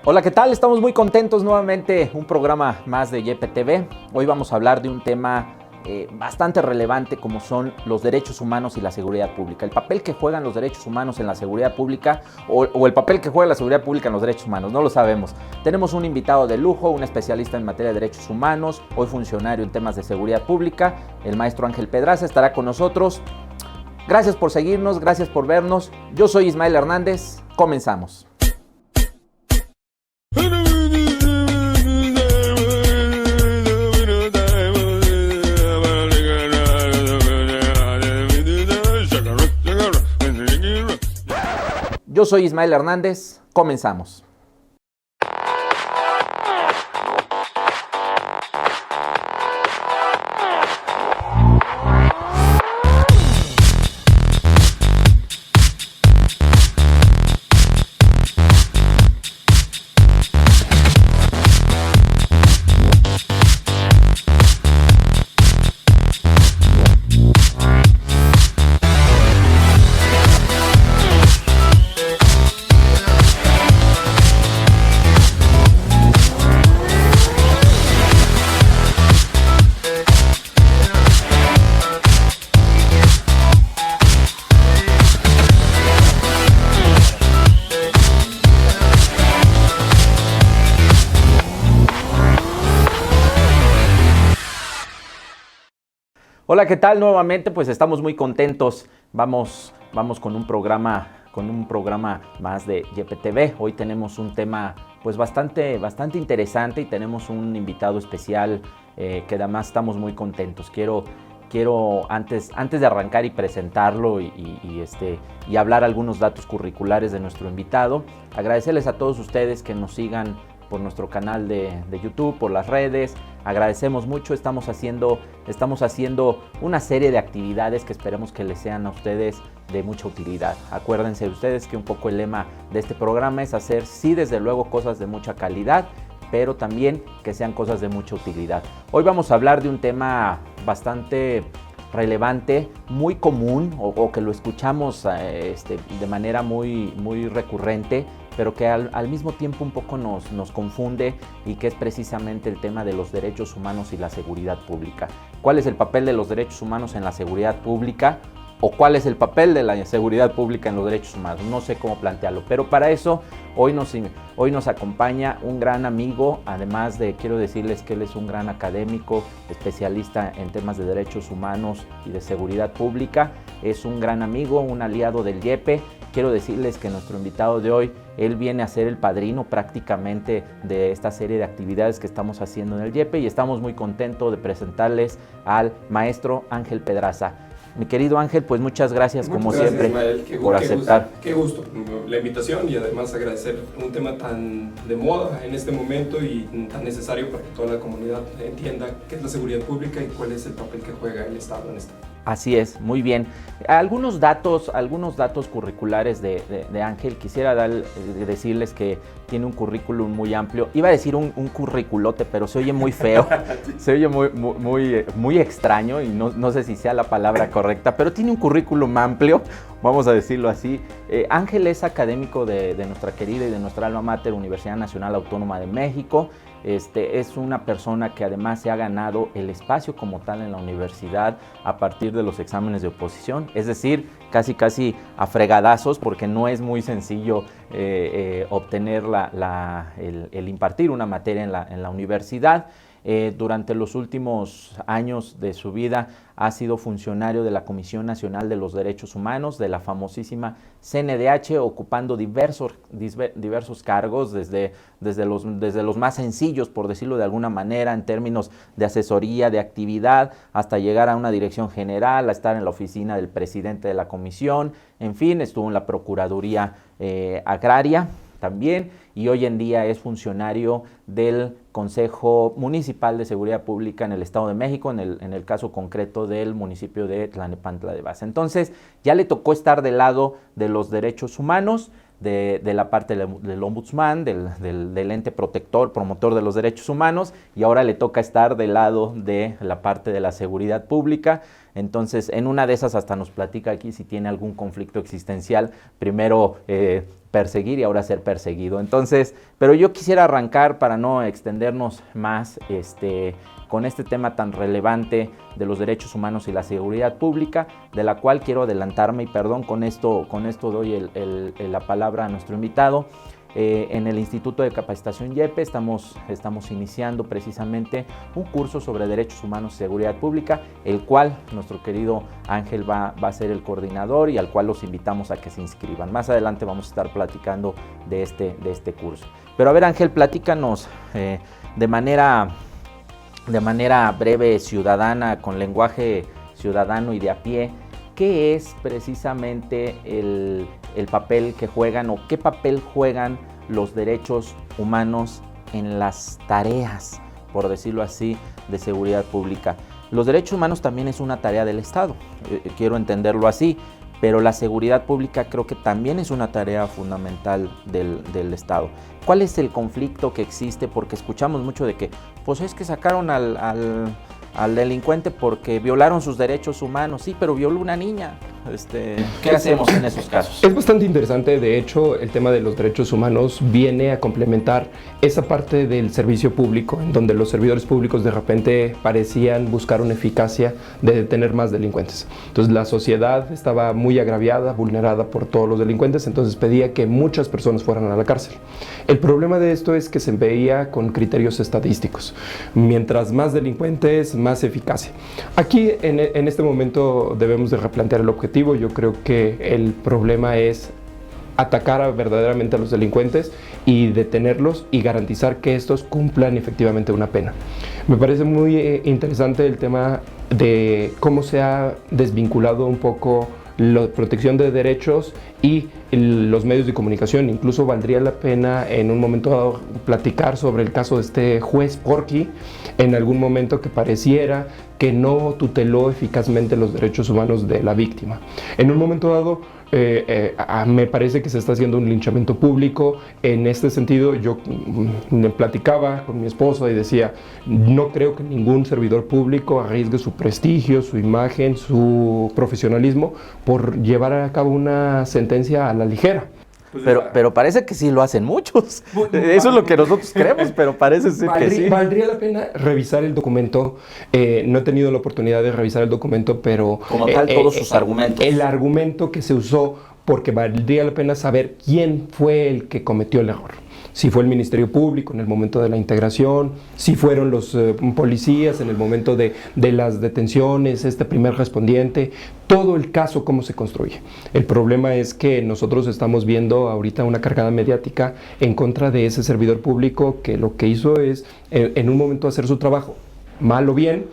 Hola, ¿qué tal? Estamos muy contentos nuevamente, un programa más de YPTV. Hoy vamos a hablar de un tema bastante relevante como son los derechos humanos y la seguridad pública. El papel que juegan los derechos humanos en la seguridad pública o el papel que juega la seguridad pública en los derechos humanos, no lo sabemos. Tenemos un invitado de lujo, un especialista en materia de derechos humanos, hoy funcionario en temas de seguridad pública, el maestro Ángel Pedraza estará con nosotros. Gracias por seguirnos, gracias por vernos. Yo soy Ismael Hernández, comenzamos. Yo soy Ismael Hernández, comenzamos. Hola, ¿qué tal? Nuevamente, pues estamos muy contentos. Vamos con un programa más de YPTV. Hoy tenemos un tema pues bastante interesante y tenemos un invitado especial que además estamos muy contentos. Quiero antes de arrancar y presentarlo y hablar algunos datos curriculares de nuestro invitado, agradecerles a todos ustedes que nos sigan por nuestro canal de YouTube, por las redes. Agradecemos mucho, estamos haciendo una serie de actividades que esperemos que les sean a ustedes de mucha utilidad. Acuérdense ustedes que un poco el lema de este programa es hacer, sí, desde luego, cosas de mucha calidad, pero también que sean cosas de mucha utilidad. Hoy vamos a hablar de un tema bastante relevante, muy común o que lo escuchamos de manera muy recurrente, pero que al mismo tiempo un poco nos confunde, y que es precisamente el tema de los derechos humanos y la seguridad pública. ¿Cuál es el papel de los derechos humanos en la seguridad pública? ¿O cuál es el papel de la seguridad pública en los derechos humanos? No sé cómo plantearlo, pero para eso hoy nos acompaña un gran amigo, además de, quiero decirles que él es un gran académico, especialista en temas de derechos humanos y de seguridad pública. Es un gran amigo, un aliado del YEPE. Quiero decirles que nuestro invitado de hoy, él viene a ser el padrino prácticamente de esta serie de actividades que estamos haciendo en el YEPE, y estamos muy contentos de presentarles al maestro Ángel Pedraza. Mi querido Ángel, pues muchas gracias como siempre, Ismael, por aceptar. Qué gusto la invitación, y además agradecer un tema tan de moda en este momento y tan necesario para que toda la comunidad entienda qué es la seguridad pública y cuál es el papel que juega el Estado en esto. Así es, muy bien. Algunos datos curriculares de Ángel. Quisiera decirles que tiene un currículum muy amplio. Iba a decir un curriculote, pero se oye muy feo, se oye muy extraño, y no sé si sea la palabra correcta, pero tiene un currículum amplio, vamos a decirlo así. Ángel es académico de nuestra querida y de nuestra alma mater, Universidad Nacional Autónoma de México. Es una persona que además se ha ganado el espacio como tal en la universidad a partir de los exámenes de oposición, es decir, casi a fregadazos, porque no es muy sencillo obtener el impartir una materia en la universidad. Durante los últimos años de su vida ha sido funcionario de la Comisión Nacional de los Derechos Humanos, de la famosísima CNDH, ocupando diversos cargos, desde los más sencillos, por decirlo de alguna manera, en términos de asesoría, de actividad, hasta llegar a una dirección general, a estar en la oficina del presidente de la comisión. En fin, estuvo en la Procuraduría Agraria también, y hoy en día es funcionario del Consejo Municipal de Seguridad Pública en el Estado de México, en el caso concreto del municipio de Tlalnepantla de Basa. Entonces, ya le tocó estar del lado de los derechos humanos, de la parte del ombudsman, del ente protector, promotor de los derechos humanos, y ahora le toca estar del lado de la parte de la seguridad pública. Entonces, en una de esas hasta nos platica aquí si tiene algún conflicto existencial, primero perseguir y ahora ser perseguido. Entonces, pero yo quisiera arrancar para no extendernos más con este tema tan relevante de los derechos humanos y la seguridad pública, de la cual quiero adelantarme y perdón, con esto doy la palabra a nuestro invitado. En el Instituto de Capacitación YEPE estamos iniciando precisamente un curso sobre derechos humanos y seguridad pública, el cual nuestro querido Ángel va a ser el coordinador y al cual los invitamos a que se inscriban. Más adelante vamos a estar platicando de este curso. Pero a ver, Ángel, platícanos de manera breve, ciudadana, con lenguaje ciudadano y de a pie, ¿qué es precisamente el papel que juegan o qué papel juegan los derechos humanos en las tareas, por decirlo así, de seguridad pública? Los derechos humanos también es una tarea del Estado, quiero entenderlo así, pero la seguridad pública creo que también es una tarea fundamental del Estado. ¿Cuál es el conflicto que existe? Porque escuchamos mucho de que, pues es que sacaron al delincuente porque violaron sus derechos humanos. Sí, pero violó una niña. ¿Qué hacemos en esos casos? Es bastante interesante. De hecho, el tema de los derechos humanos viene a complementar esa parte del servicio público, en donde los servidores públicos de repente parecían buscar una eficacia de detener más delincuentes. Entonces, la sociedad estaba muy agraviada, vulnerada por todos los delincuentes, entonces pedía que muchas personas fueran a la cárcel. El problema de esto es que se veía con criterios estadísticos. Mientras más delincuentes, más eficacia. Aquí, en este momento, debemos de replantear el objetivo. Yo creo que el problema es atacar verdaderamente a los delincuentes y detenerlos y garantizar que estos cumplan efectivamente una pena. Me parece muy interesante el tema de cómo se ha desvinculado un poco la protección de derechos y los medios de comunicación. Incluso valdría la pena en un momento dado platicar sobre el caso de este juez Porky, en algún momento que pareciera que no tuteló eficazmente los derechos humanos de la víctima. En un momento dado me parece que se está haciendo un linchamiento público. En este sentido, yo me platicaba con mi esposa y decía, no creo que ningún servidor público arriesgue su prestigio, su imagen, su profesionalismo por llevar a cabo una sentencia a la ligera. Pero parece que sí lo hacen muchos. Eso es lo que nosotros creemos, pero parece ser que sí. Valdría la pena revisar el documento. No he tenido la oportunidad de revisar el documento, pero... Como tal, todos sus argumentos. El argumento que se usó, porque valdría la pena saber quién fue el que cometió el error. Si fue el Ministerio Público en el momento de la integración, si fueron los policías en el momento de las detenciones, este primer respondiente, todo el caso, cómo se construye. El problema es que nosotros estamos viendo ahorita una cargada mediática en contra de ese servidor público que lo que hizo es en un momento hacer su trabajo. Mal o bien,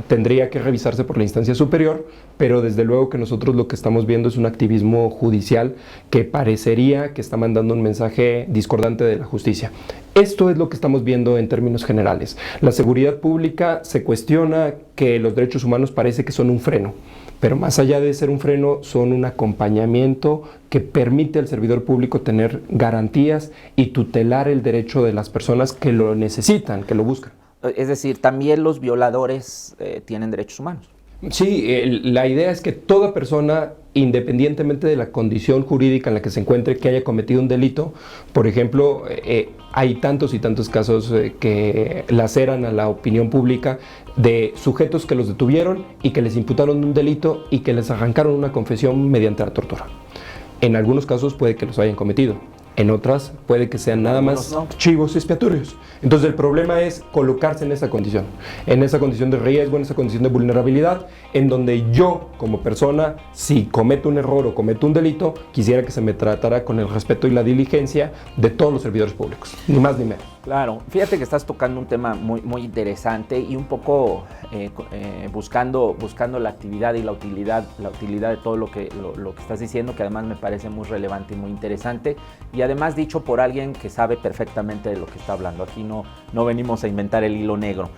tendría que revisarse por la instancia superior, pero desde luego que nosotros lo que estamos viendo es un activismo judicial que parecería que está mandando un mensaje discordante de la justicia. Esto es lo que estamos viendo en términos generales. La seguridad pública se cuestiona que los derechos humanos parece que son un freno, pero más allá de ser un freno, son un acompañamiento que permite al servidor público tener garantías y tutelar el derecho de las personas que lo necesitan, que lo buscan. Es decir, también los violadores tienen derechos humanos. Sí, la idea es que toda persona, independientemente de la condición jurídica en la que se encuentre, que haya cometido un delito, por ejemplo, hay tantos y tantos casos que laceran a la opinión pública de sujetos que los detuvieron y que les imputaron un delito y que les arrancaron una confesión mediante la tortura. En algunos casos puede que los hayan cometido. En otras puede que sean nada más chivos expiatorios. Entonces el problema es colocarse en esa condición de riesgo, en esa condición de vulnerabilidad, en donde yo como persona, si cometo un error o cometo un delito, quisiera que se me tratara con el respeto y la diligencia de todos los servidores públicos, ni más ni menos. Claro, fíjate que estás tocando un tema muy interesante y un poco buscando la actividad y la utilidad de todo lo que estás diciendo, que además me parece muy relevante y muy interesante, y además dicho por alguien que sabe perfectamente de lo que está hablando. Aquí no venimos a inventar el hilo negro.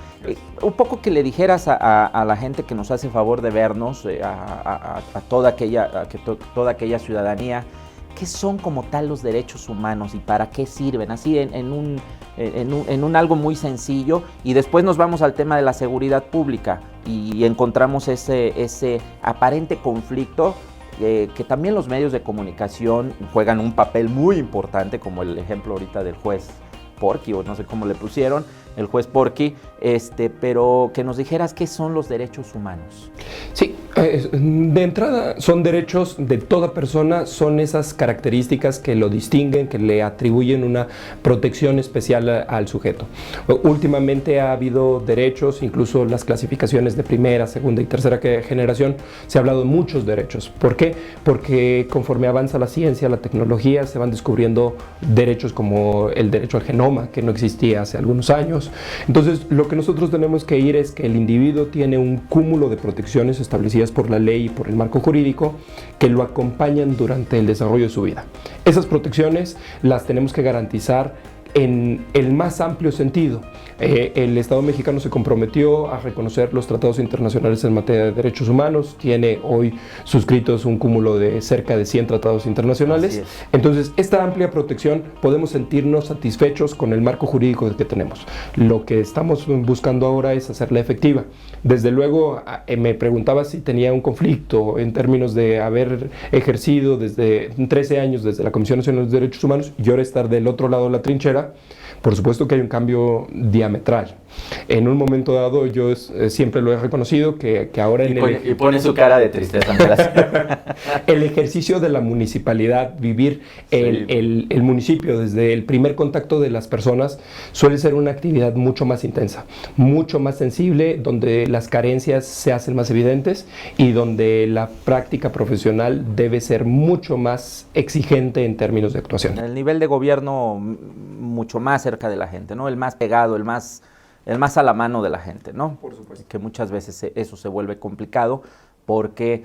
Un poco que le dijeras a la gente que nos hace favor de vernos, a toda aquella ciudadanía, ¿qué son como tal los derechos humanos y para qué sirven? Así en en un algo muy sencillo, y después nos vamos al tema de la seguridad pública y encontramos ese aparente conflicto que también los medios de comunicación juegan un papel muy importante, como el ejemplo ahorita del juez Porky, o no sé cómo le pusieron, el juez Porky, pero que nos dijeras qué son los derechos humanos. Sí, de entrada son derechos de toda persona, son esas características que lo distinguen, que le atribuyen una protección especial al sujeto. Últimamente ha habido derechos, incluso las clasificaciones de primera, segunda y tercera generación, se ha hablado de muchos derechos. ¿Por qué? Porque conforme avanza la ciencia, la tecnología, se van descubriendo derechos como el derecho al genoma, que no existía hace algunos años. Entonces, lo que nosotros tenemos que ir es que el individuo tiene un cúmulo de protecciones establecidas por la ley y por el marco jurídico que lo acompañan durante el desarrollo de su vida. Esas protecciones las tenemos que garantizar en el más amplio sentido. El Estado mexicano se comprometió a reconocer los tratados internacionales en materia de derechos humanos, tiene hoy suscritos un cúmulo de cerca de 100 tratados internacionales. Entonces, esta amplia protección podemos sentirnos satisfechos con el marco jurídico que tenemos. Lo que estamos buscando ahora es hacerla efectiva. Desde luego, me preguntaba si tenía un conflicto en términos de haber ejercido desde 13 años desde la Comisión Nacional de Derechos Humanos y ahora estar del otro lado de la trinchera. Por supuesto que hay un cambio diametral. En un momento dado yo siempre lo he reconocido que ahora y pone su cara de tristeza. El ejercicio de la municipalidad, vivir el municipio desde el primer contacto de las personas suele ser una actividad mucho más intensa, mucho más sensible, donde las carencias se hacen más evidentes y donde la práctica profesional debe ser mucho más exigente en términos de actuación. El nivel de gobierno mucho más cerca de la gente, ¿no? El más pegado, el más a la mano de la gente, ¿no? Por supuesto. Que muchas veces eso se vuelve complicado porque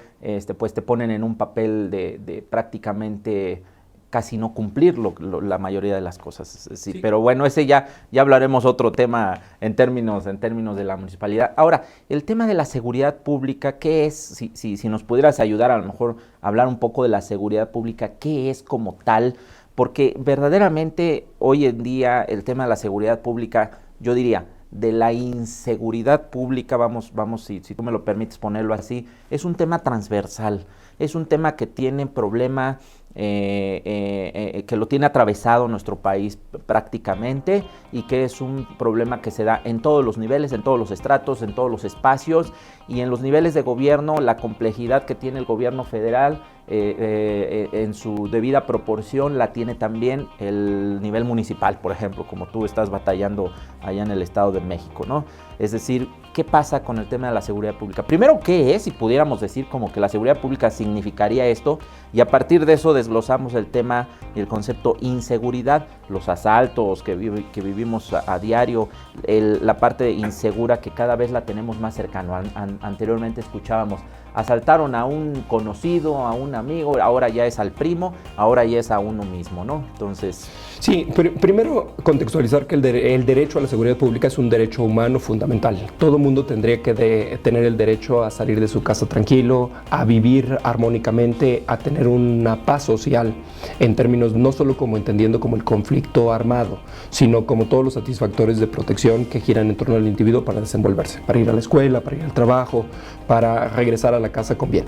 pues te ponen en un papel de prácticamente casi no cumplir la mayoría de las cosas. Sí. Pero bueno, ese ya hablaremos otro tema en términos de la municipalidad. Ahora, el tema de la seguridad pública, ¿qué es? Si nos pudieras ayudar a lo mejor a hablar un poco de la seguridad pública, ¿qué es como tal? Porque verdaderamente hoy en día el tema de la seguridad pública, yo diría, de la inseguridad pública, vamos si tú me lo permites ponerlo así, es un tema transversal, es un tema que tiene problema, que lo tiene atravesado nuestro país prácticamente y que es un problema que se da en todos los niveles, en todos los estratos, en todos los espacios y en los niveles de gobierno, la complejidad que tiene el gobierno federal en su debida proporción la tiene también el nivel municipal, por ejemplo, como tú estás batallando allá en el Estado de México, ¿no? Es decir, ¿qué pasa con el tema de la seguridad pública? Primero, ¿qué es? Si pudiéramos decir como que la seguridad pública significaría esto, y a partir de eso desglosamos el tema y el concepto inseguridad, los asaltos que vivimos a diario, la parte insegura que cada vez la tenemos más cercano. Anteriormente escuchábamos, asaltaron a un conocido, a un amigo, ahora ya es al primo, ahora ya es a uno mismo, ¿no? Entonces... Sí, primero contextualizar que el derecho a la seguridad pública es un derecho humano fundamental. Todo mundo tendría que tener el derecho a salir de su casa tranquilo, a vivir armónicamente, a tener una paz social, en términos no solo como entendiendo como el conflicto armado, sino como todos los satisfactores de protección que giran en torno al individuo para desenvolverse, para ir a la escuela, para ir al trabajo, para regresar a la casa con bien.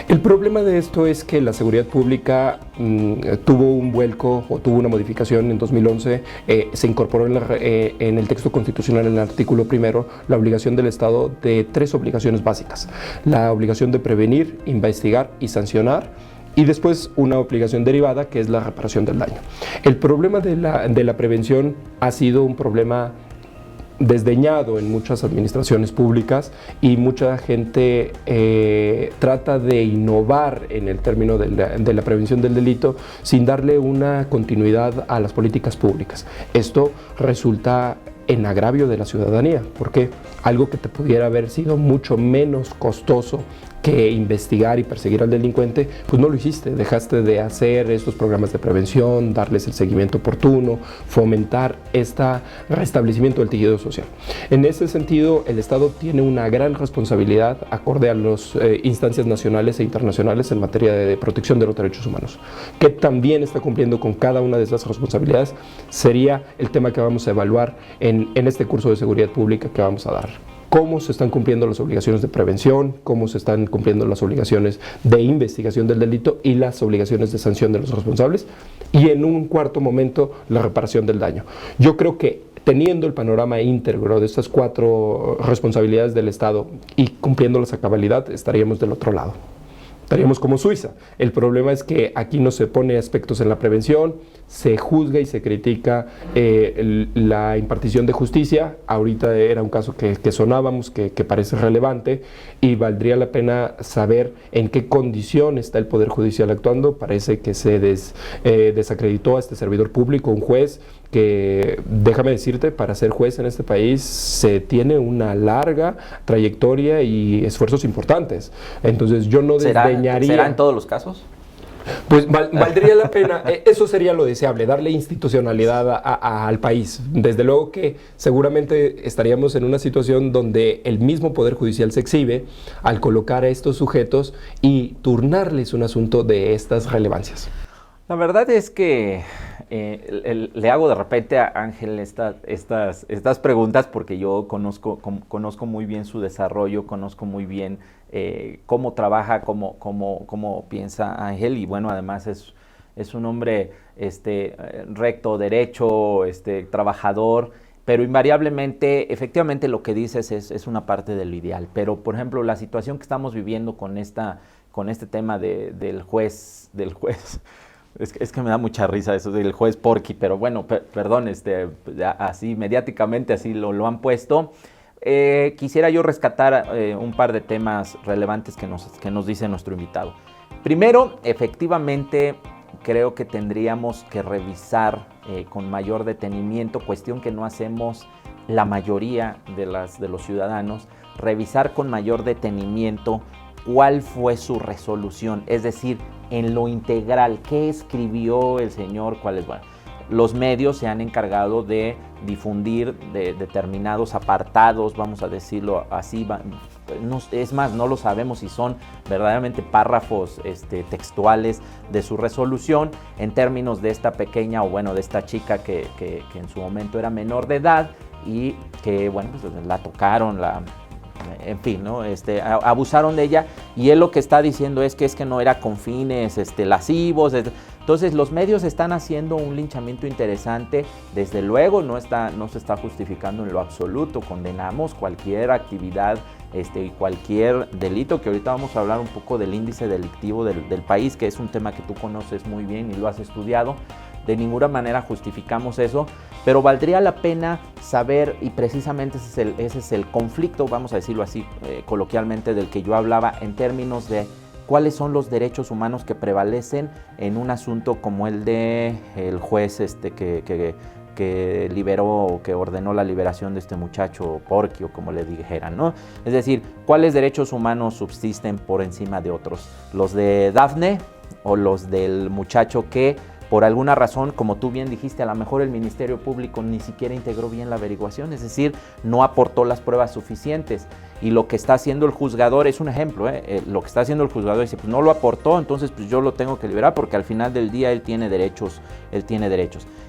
El problema de esto es que la seguridad pública tuvo un vuelco o tuvo una modificación en 2011, se incorporó en el texto constitucional, en el artículo primero, la obligación del Estado de 3 obligaciones básicas: la obligación de prevenir, investigar y sancionar, y después una obligación derivada que es la reparación del daño. El problema de la prevención ha sido un problema desdeñado en muchas administraciones públicas y mucha gente trata de innovar en el término de la prevención del delito sin darle una continuidad a las políticas públicas. Esto resulta en agravio de la ciudadanía, porque algo que te pudiera haber sido mucho menos costoso que investigar y perseguir al delincuente, pues no lo hiciste, dejaste de hacer estos programas de prevención, darles el seguimiento oportuno, fomentar este restablecimiento del tejido social. En ese sentido, el Estado tiene una gran responsabilidad acorde a las instancias nacionales e internacionales en materia de protección de los derechos humanos. Que también está cumpliendo con cada una de esas responsabilidades sería el tema que vamos a evaluar en este curso de seguridad pública que vamos a dar. Cómo se están cumpliendo las obligaciones de prevención, cómo se están cumpliendo las obligaciones de investigación del delito y las obligaciones de sanción de los responsables, y en un cuarto momento la reparación del daño. Yo creo que teniendo el panorama íntegro de estas 4 responsabilidades del Estado y cumpliéndolas a cabalidad, estaríamos del otro lado. Estaríamos como Suiza. El problema es que aquí no se pone aspectos en la prevención, se juzga y se critica la impartición de justicia. Ahorita era un caso que sonábamos, que parece relevante, y valdría la pena saber en qué condición está el Poder Judicial actuando. Parece que se desacreditó a este servidor público, un juez que, déjame decirte, para ser juez en este país se tiene una larga trayectoria y esfuerzos importantes. Entonces yo no desdeñaría... ¿Será en todos los casos? Pues valdría la pena, eso sería lo deseable, darle institucionalidad al país. Desde luego que seguramente estaríamos en una situación donde el mismo Poder Judicial se exhibe al colocar a estos sujetos y turnarles un asunto de estas relevancias. La verdad es que le hago de repente a Ángel estas preguntas porque yo conozco muy bien su desarrollo, conozco muy bien cómo trabaja, cómo piensa Ángel, y bueno, además es un hombre recto, derecho, trabajador, pero invariablemente, efectivamente lo que dices es una parte de lo ideal. Pero, por ejemplo, la situación que estamos viviendo con este tema del juez, es que me da mucha risa eso del juez Porky, pero bueno, perdón, así mediáticamente así lo han puesto. Quisiera yo rescatar un par de temas relevantes que nos dice nuestro invitado. Primero, efectivamente, creo que tendríamos que revisar con mayor detenimiento, cuestión que no hacemos la mayoría de los ciudadanos, revisar con mayor detenimiento cuál fue su resolución, es decir, en lo integral, qué escribió el señor, cuál es, bueno. Los medios se han encargado de difundir de determinados apartados, vamos a decirlo así, es más, no lo sabemos si son verdaderamente párrafos textuales de su resolución en términos de esta pequeña, o bueno, de esta chica que en su momento era menor de edad y que, bueno, pues la tocaron, en fin, ¿no? Abusaron de ella, y él lo que está diciendo es que no era con fines lascivos. Entonces los medios están haciendo un linchamiento interesante. Desde luego no se está justificando en lo absoluto. Condenamos cualquier actividad y cualquier delito, que ahorita vamos a hablar un poco del índice delictivo del país, que es un tema que tú conoces muy bien y lo has estudiado. De ninguna manera justificamos eso, pero valdría la pena saber, y precisamente ese es el conflicto, vamos a decirlo así coloquialmente, del que yo hablaba, en términos de cuáles son los derechos humanos que prevalecen en un asunto como el de el juez que liberó, que ordenó la liberación de este muchacho Porky, o como le dijeran, ¿no? Es decir, ¿cuáles derechos humanos subsisten por encima de otros? ¿Los de Dafne o los del muchacho que, por alguna razón, como tú bien dijiste, a lo mejor el Ministerio Público ni siquiera integró bien la averiguación, es decir, no aportó las pruebas suficientes? Y lo que está haciendo el juzgador es un ejemplo, lo que está haciendo el juzgador dice, pues no lo aportó, entonces pues yo lo tengo que liberar porque al final del día él tiene derechos.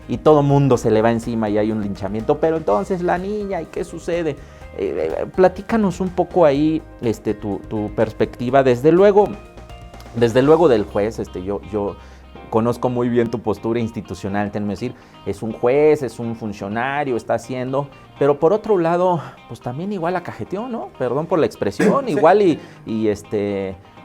Y todo mundo se le va encima y hay un linchamiento, pero entonces la niña, ¿y qué sucede? Platícanos un poco ahí tu perspectiva, desde luego del juez. Yo conozco muy bien tu postura institucional, tengo que decir, es un juez, es un funcionario, está haciendo, pero por otro lado, pues también igual la cajeteó, ¿no? Perdón por la expresión, sí. Igual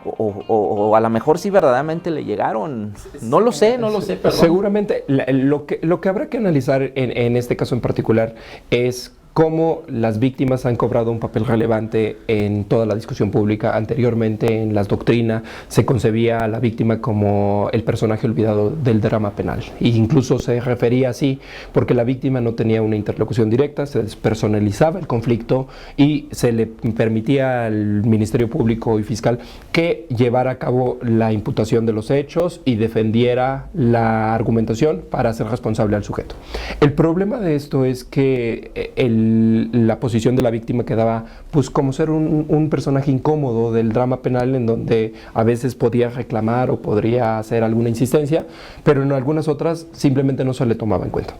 o a lo mejor sí verdaderamente le llegaron, no lo sé, perdón. Seguramente, lo que habrá que analizar en este caso en particular es cómo las víctimas han cobrado un papel relevante en toda la discusión pública. Anteriormente, en las doctrinas, se concebía a la víctima como el personaje olvidado del drama penal. E incluso se refería así porque la víctima no tenía una interlocución directa, se despersonalizaba el conflicto y se le permitía al Ministerio Público y Fiscal que llevara a cabo la imputación de los hechos y defendiera la argumentación para hacer responsable al sujeto. El problema de esto es que la posición de la víctima quedaba pues como ser un personaje incómodo del drama penal, en donde a veces podía reclamar o podría hacer alguna insistencia, pero en algunas otras simplemente no se le tomaba en cuenta.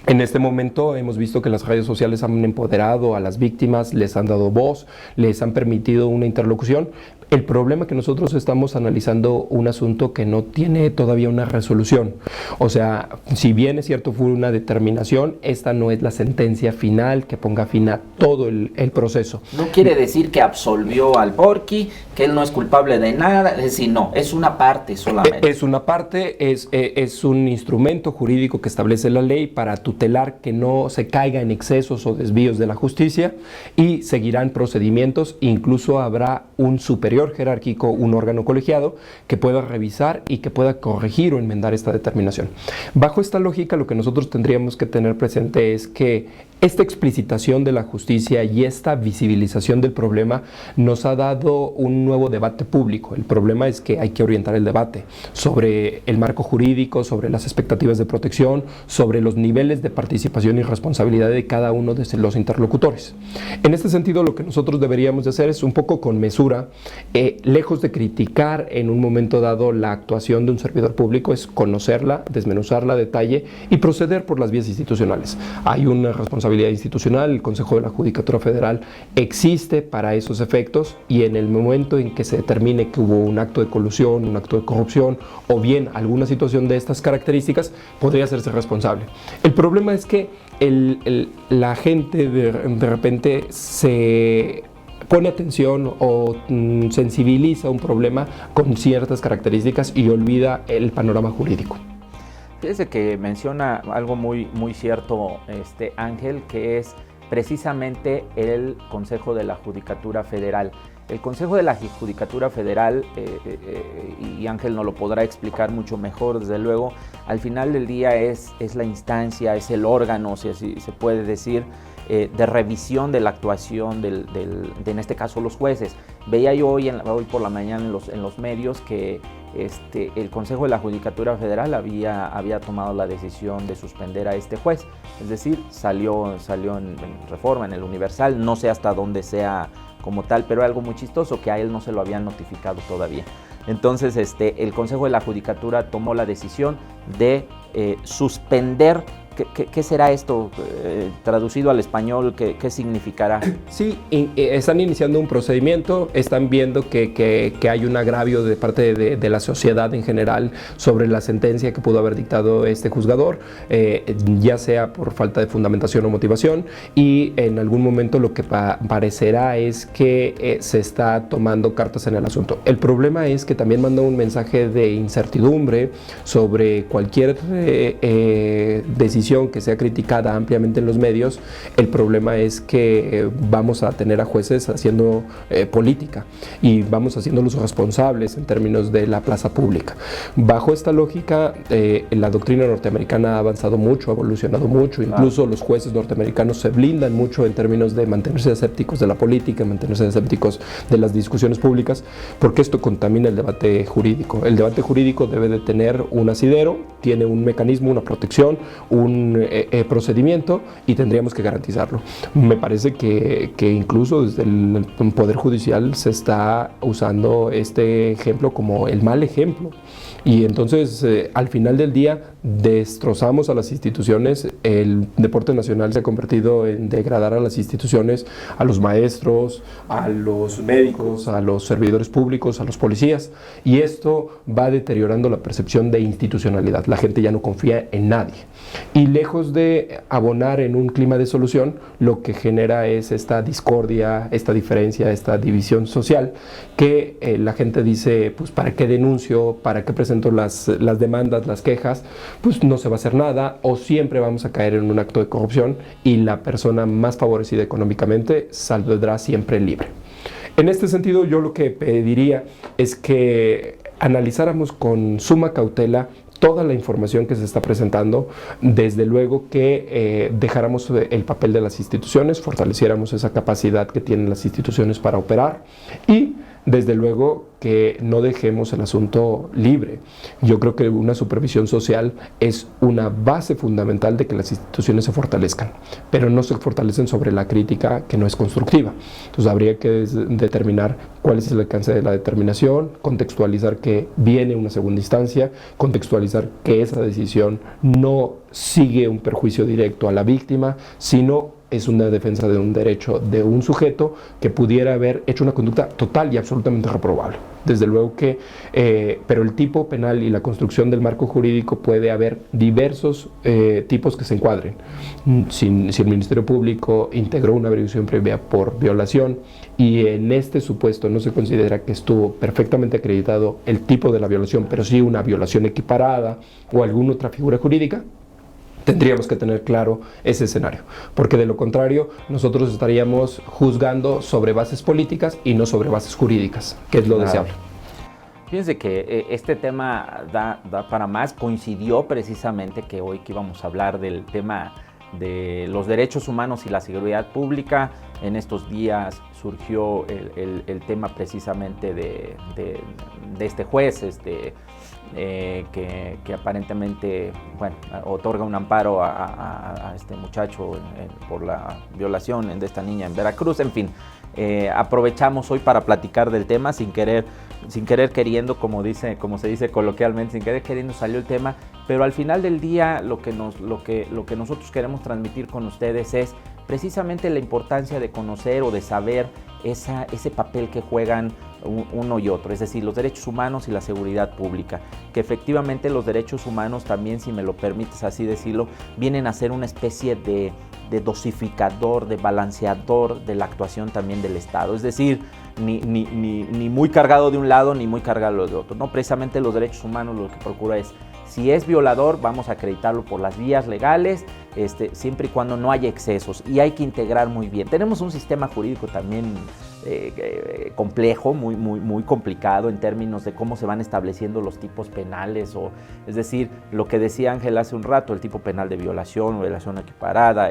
En este momento hemos visto que las redes sociales han empoderado a las víctimas, les han dado voz, les han permitido una interlocución. El problema es que nosotros estamos analizando un asunto que no tiene todavía una resolución. O sea, si bien es cierto fue una determinación, esta no es la sentencia final que ponga fin a todo el proceso. No quiere decir que absolvió al Porky, que él no es culpable de nada, es decir, no, es una parte solamente. Es una parte, es un instrumento jurídico que establece la ley para tutelar que no se caiga en excesos o desvíos de la justicia, y seguirán procedimientos, incluso habrá un superior jerárquico, un órgano colegiado que pueda revisar y que pueda corregir o enmendar esta determinación. Bajo esta lógica, lo que nosotros tendríamos que tener presente es que esta explicitación de la justicia y esta visibilización del problema nos ha dado un nuevo debate público. El problema es que hay que orientar el debate sobre el marco jurídico, sobre las expectativas de protección, sobre los niveles de participación y responsabilidad de cada uno de los interlocutores. En este sentido, lo que nosotros deberíamos de hacer es un poco con mesura, lejos de criticar en un momento dado la actuación de un servidor público, es conocerla, desmenuzarla a detalle y proceder por las vías institucionales. Hay una responsabilidad institucional, el Consejo de la Judicatura Federal existe para esos efectos, y en el momento en que se determine que hubo un acto de colusión, un acto de corrupción o bien alguna situación de estas características, podría hacerse responsable. El problema es que la gente de repente se pone atención o sensibiliza un problema con ciertas características y olvida el panorama jurídico. Fíjese que menciona algo muy cierto, Ángel, que es precisamente el Consejo de la Judicatura Federal. El Consejo de la Judicatura Federal, y Ángel nos lo podrá explicar mucho mejor, desde luego, al final del día es la instancia, es el órgano, si así se puede decir, de revisión de la actuación de en este caso los jueces. Veía yo hoy por la mañana en los medios que el Consejo de la Judicatura Federal había tomado la decisión de suspender a este juez, es decir, salió en Reforma, en el Universal, no sé hasta dónde sea como tal, pero algo muy chistoso que a él no se lo habían notificado todavía. Entonces el Consejo de la Judicatura tomó la decisión de suspender. ¿Qué será esto? Traducido al español, ¿qué significará? Sí, están iniciando un procedimiento, están viendo que hay un agravio de parte de la sociedad en general sobre la sentencia que pudo haber dictado este juzgador, ya sea por falta de fundamentación o motivación, y en algún momento lo que parecerá es que se está tomando cartas en el asunto. El problema es que también manda un mensaje de incertidumbre sobre cualquier decisión que sea criticada ampliamente en los medios. El problema es que vamos a tener a jueces haciendo política y vamos haciéndolos responsables en términos de la plaza pública. Bajo esta lógica, la doctrina norteamericana ha avanzado mucho, ha evolucionado mucho, incluso los jueces norteamericanos se blindan mucho en términos de mantenerse escépticos de la política, mantenerse escépticos de las discusiones públicas, porque esto contamina el debate jurídico. El debate jurídico debe de tener un asidero, tiene un mecanismo, una protección, un procedimiento, y tendríamos que garantizarlo. Me parece que incluso desde el Poder Judicial se está usando este ejemplo como el mal ejemplo, y entonces al final del día destrozamos a las instituciones. El deporte nacional se ha convertido en degradar a las instituciones, a los maestros, a los médicos, a los servidores públicos, a los policías, y esto va deteriorando la percepción de institucionalidad. La gente ya no confía en nadie, Y lejos de abonar en un clima de solución, lo que genera es esta discordia, esta diferencia, esta división social, que la gente dice, pues ¿para qué denuncio? ¿Para qué presento las demandas, las quejas? Pues no se va a hacer nada, o siempre vamos a caer en un acto de corrupción y la persona más favorecida económicamente saldrá siempre libre. En este sentido, yo lo que pediría es que analizáramos con suma cautela toda la información que se está presentando, desde luego que dejáramos el papel de las instituciones, fortaleciéramos esa capacidad que tienen las instituciones para operar y desde luego que no dejemos el asunto libre. Yo creo que una supervisión social es una base fundamental de que las instituciones se fortalezcan, pero no se fortalecen sobre la crítica que no es constructiva. Entonces habría que determinar cuál es el alcance de la determinación, contextualizar que viene una segunda instancia, contextualizar que esa decisión no sigue un perjuicio directo a la víctima, sino es una defensa de un derecho de un sujeto que pudiera haber hecho una conducta total y absolutamente reprobable. Desde luego que, pero el tipo penal y la construcción del marco jurídico puede haber diversos tipos que se encuadren. Si el Ministerio Público integró una averiguación previa por violación y en este supuesto no se considera que estuvo perfectamente acreditado el tipo de la violación, pero sí una violación equiparada o alguna otra figura jurídica, tendríamos que tener claro ese escenario, porque de lo contrario nosotros estaríamos juzgando sobre bases políticas y no sobre bases jurídicas, que es lo deseable. Fíjense que este tema da para más. Coincidió precisamente que hoy que íbamos a hablar del tema de los derechos humanos y la seguridad pública. En estos días surgió el tema precisamente de este juez, que aparentemente, bueno, otorga un amparo a este muchacho por la violación de esta niña en Veracruz. En fin, aprovechamos hoy para platicar del tema sin querer queriendo, como se dice coloquialmente, sin querer queriendo salió el tema, pero al final del día lo que nosotros queremos transmitir con ustedes es precisamente la importancia de conocer o de saber ese papel que juegan uno y otro, es decir, los derechos humanos y la seguridad pública, que efectivamente los derechos humanos también, si me lo permites así decirlo, vienen a ser una especie de dosificador, de balanceador de la actuación también del Estado, es decir, ni muy cargado de un lado ni muy cargado de otro, no, precisamente los derechos humanos lo que procura es, si es violador, vamos a acreditarlo por las vías legales, siempre y cuando no haya excesos, y hay que integrar muy bien. Tenemos un sistema jurídico también complejo, muy complicado en términos de cómo se van estableciendo los tipos penales, es decir, lo que decía Ángel hace un rato, el tipo penal de violación o violación equiparada,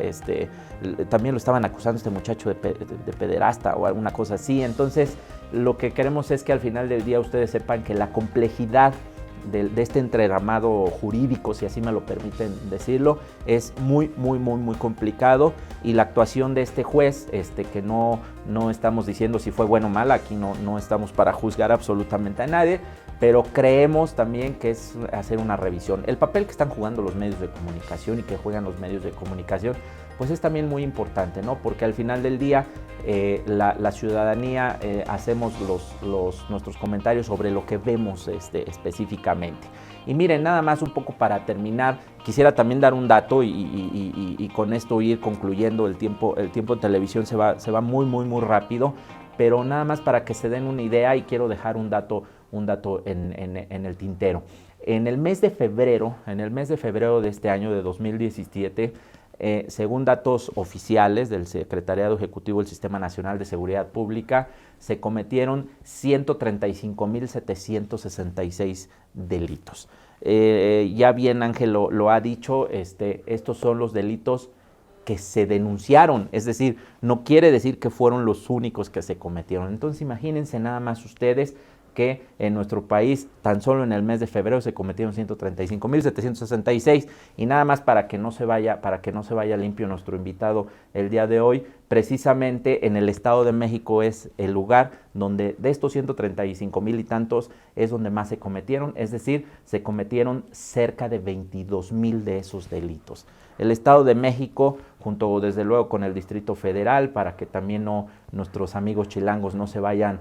también lo estaban acusando este muchacho de pederasta o alguna cosa así. Entonces, lo que queremos es que al final del día ustedes sepan que la complejidad de este entramado jurídico, si así me lo permiten decirlo, es muy complicado, y la actuación de este juez, que no estamos diciendo si fue bueno o mal, aquí no estamos para juzgar absolutamente a nadie, pero creemos también que es hacer una revisión. El papel que están jugando los medios de comunicación y que juegan los medios de comunicación, pues es también muy importante, ¿no? Porque al final del día la ciudadanía hacemos nuestros comentarios sobre lo que vemos específicamente. Y miren, nada más un poco para terminar, quisiera también dar un dato y con esto ir concluyendo. El tiempo de televisión se va muy rápido, pero nada más para que se den una idea, y quiero dejar un dato en el tintero. En el mes de febrero de este año de 2017, según datos oficiales del Secretariado Ejecutivo del Sistema Nacional de Seguridad Pública, se cometieron 135.766 delitos. Ya bien Ángel lo ha dicho, estos son los delitos que se denunciaron, es decir, no quiere decir que fueron los únicos que se cometieron. Entonces imagínense nada más ustedes que en nuestro país tan solo en el mes de febrero se cometieron 135.766, y nada más para que no se vaya limpio nuestro invitado el día de hoy, precisamente en el Estado de México es el lugar donde de estos 135,000 y tantos es donde más se cometieron, es decir, se cometieron cerca de 22,000 de esos delitos. El Estado de México junto desde luego con el Distrito Federal, para que también nuestros amigos chilangos no se vayan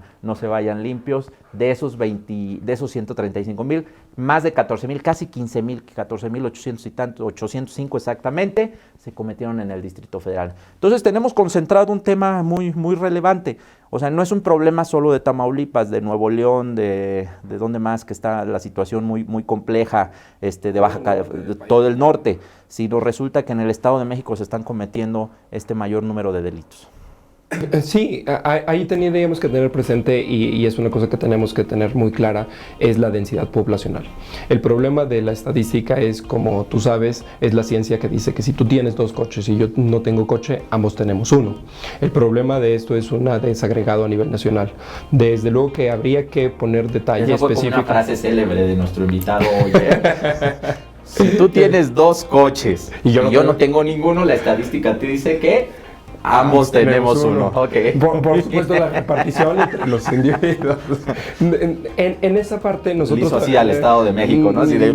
limpios. De esos 135,000, más de 14,000, casi 15,000, 14,800 y tanto, 805 exactamente, se cometieron en el Distrito Federal. Entonces tenemos concentrado un tema muy, muy relevante. O sea, no es un problema solo de Tamaulipas, de Nuevo León, de dónde más, que está la situación muy, muy compleja, de Baja California, de todo el norte, sino resulta que en el Estado de México se están cometiendo mayor número de delitos. Sí, ahí tendríamos que tener presente, y es una cosa que tenemos que tener muy clara, es la densidad poblacional. El problema de la estadística es, como tú sabes, es la ciencia que dice que si tú tienes 2 coches y yo no tengo coche, ambos tenemos uno. El problema de esto es una desagregado a nivel nacional. Desde luego que habría que poner detalle específico. Una frase célebre de nuestro invitado hoy. Si tú tienes 2 coches y yo no tengo ninguno, la estadística te dice que ambos tenemos uno. Okay. Por supuesto, la repartición entre los individuos. En esa parte nosotros... Hizo así al Estado de México, ¿no? Así de...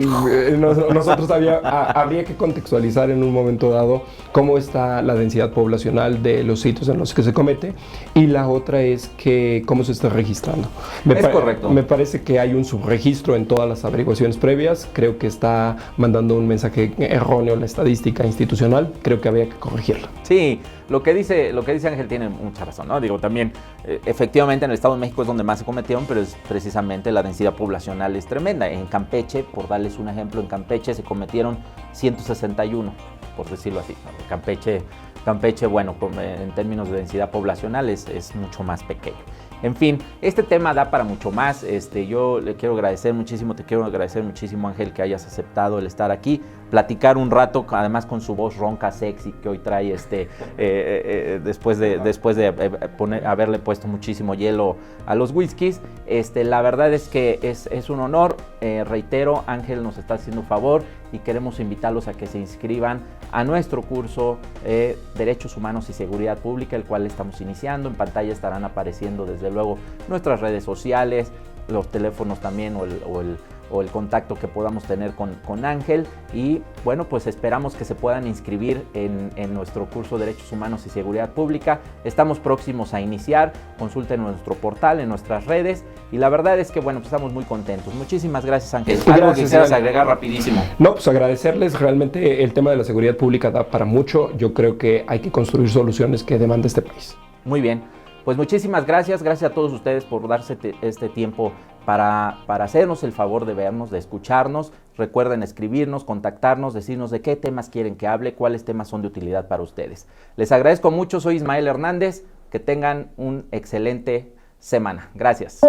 Nosotros habría que contextualizar en un momento dado cómo está la densidad poblacional de los sitios en los que se comete, y la otra es que cómo se está registrando. Es correcto. Me parece que hay un subregistro en todas las averiguaciones previas. Creo que está mandando un mensaje erróneo la estadística institucional. Creo que habría que corregirla. Sí, lo que dice Ángel tiene mucha razón, ¿no? Digo, también, efectivamente en el Estado de México es donde más se cometieron, pero es precisamente la densidad poblacional es tremenda. En Campeche, por darles un ejemplo, en Campeche se cometieron 161, por decirlo así, ¿no? Campeche, bueno, en términos de densidad poblacional es mucho más pequeño. En fin, este tema da para mucho más. Yo te quiero agradecer muchísimo, Ángel, que hayas aceptado el estar aquí, platicar un rato, además con su voz ronca, sexy, que hoy trae después de haberle puesto muchísimo hielo a los whiskies. La verdad es que es un honor. Reitero, Ángel nos está haciendo un favor y queremos invitarlos a que se inscriban a nuestro curso Derechos Humanos y Seguridad Pública, el cual estamos iniciando. En pantalla estarán apareciendo desde luego nuestras redes sociales, los teléfonos también o el contacto que podamos tener con Ángel, y bueno, pues esperamos que se puedan inscribir en nuestro curso Derechos Humanos y Seguridad Pública. Estamos próximos a iniciar, consulten nuestro portal, en nuestras redes, y la verdad es que bueno, pues estamos muy contentos. Muchísimas gracias, Ángel. ¿Algo que quisieras agregar rapidísimo? No, pues agradecerles. Realmente el tema de la seguridad pública da para mucho. Yo creo que hay que construir soluciones que demanda este país. Muy bien. Pues muchísimas gracias a todos ustedes por darse este tiempo para hacernos el favor de vernos, de escucharnos. Recuerden escribirnos, contactarnos, decirnos de qué temas quieren que hable, cuáles temas son de utilidad para ustedes. Les agradezco mucho, soy Ismael Hernández, que tengan un excelente semana. Gracias.